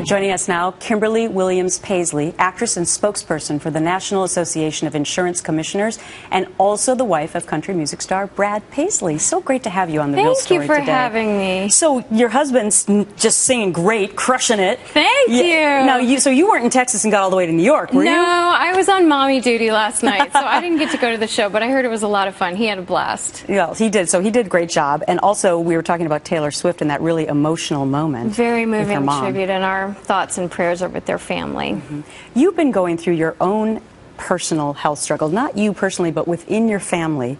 Joining us now, Kimberly Williams-Paisley, actress and spokesperson for the National Association of Insurance Commissioners, and also the wife of country music star Brad Paisley. So great to have you on The Real Story today. Thank you for having me. So your husband's just singing great, crushing it. Thank you. Now, so you weren't in Texas and got all the way to New York, were you? No, I was on mommy duty last night, so I didn't get to go to the show, but I heard it was a lot of fun. He had a blast. Yeah, he did. So he did a great job. And also, we were talking about Taylor Swift and that really emotional moment. Very moving tribute, and our thoughts and prayers are with their family. Mm-hmm. You've been going through your own personal health struggle, not you personally, but within your family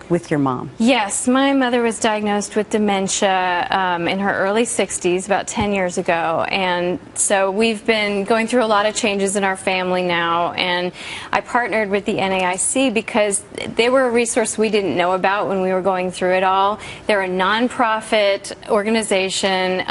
with your mom. Yes, my mother was diagnosed with dementia in her early 60s, about 10 years ago, and so we've been going through a lot of changes in our family now, and I partnered with the NAIC because they were a resource we didn't know about when we were going through it all. They're a nonprofit organization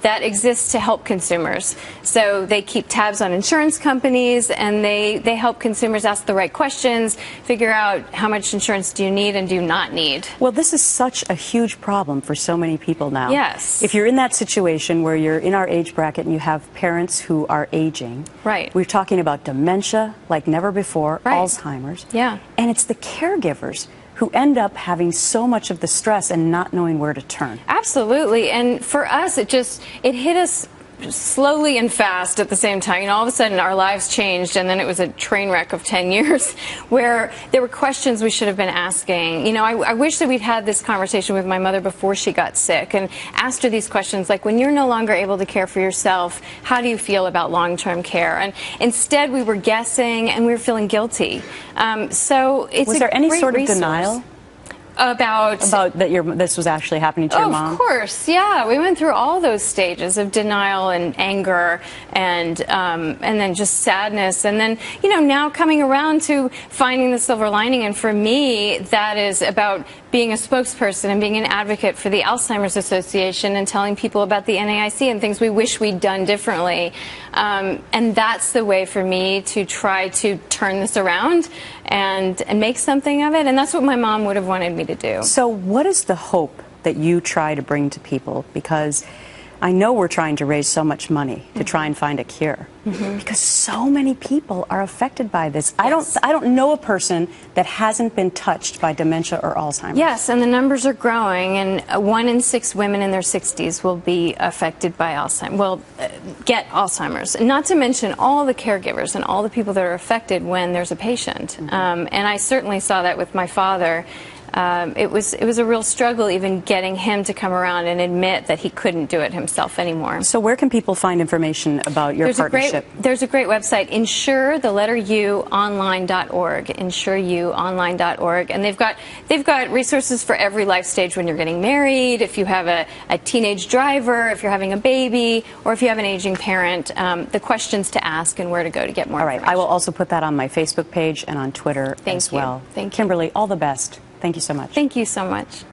that exists to help consumers. So they keep tabs on insurance companies, and they help consumers ask the right questions, figure out how much insurance do you need and do not need. Well, this is such a huge problem for so many people now. Yes. If you're in that situation where you're in our age bracket and you have parents who are aging, right? We're talking about dementia like never before, right. Alzheimer's. Yeah. And it's the caregivers who end up having so much of the stress and not knowing where to turn. Absolutely. And for us, it hit us slowly and fast at the same time. You know, all of a sudden our lives changed, and then it was a train wreck of 10 years where there were questions we should have been asking. You know, I wish that we'd had this conversation with my mother before she got sick and asked her these questions like, when you're no longer able to care for yourself, how do you feel about long-term care? And instead we were guessing and we were feeling guilty. So it's Was there any sort of resource. Denial? About that this was actually happening to your mom? Of course, yeah. We went through all those stages of denial and anger and then just sadness, and then, you know, now coming around to finding the silver lining. And for me, that is about being a spokesperson and being an advocate for the Alzheimer's Association and telling people about the NAIC and things we wish we'd done differently. And that's the way for me to try to turn this around and make something of it. And that's what my mom would have wanted me to do. So what is the hope that you try to bring to people? Because I know we're trying to raise so much money to try and find a cure, because so many people are affected by this. Yes. I don't know a person that hasn't been touched by dementia or Alzheimer's. Yes, and the numbers are growing, and 1 in 6 women in their 60s will be affected by Alzheimer's, will get Alzheimer's. Not to mention all the caregivers and all the people that are affected when there's a patient. And I certainly saw that with my father. It was a real struggle even getting him to come around and admit that he couldn't do it himself anymore. So where can people find information about your partnership? There's a great website, insureuonline.org, insureuonline.org, and they've got resources for every life stage when you're getting married, if you have a teenage driver, if you're having a baby, or if you have an aging parent, the questions to ask and where to go to get more information. I will also put that on my Facebook page and on Twitter as well. Thank you. Kimberly, all the best. Thank you so much. Thank you so much.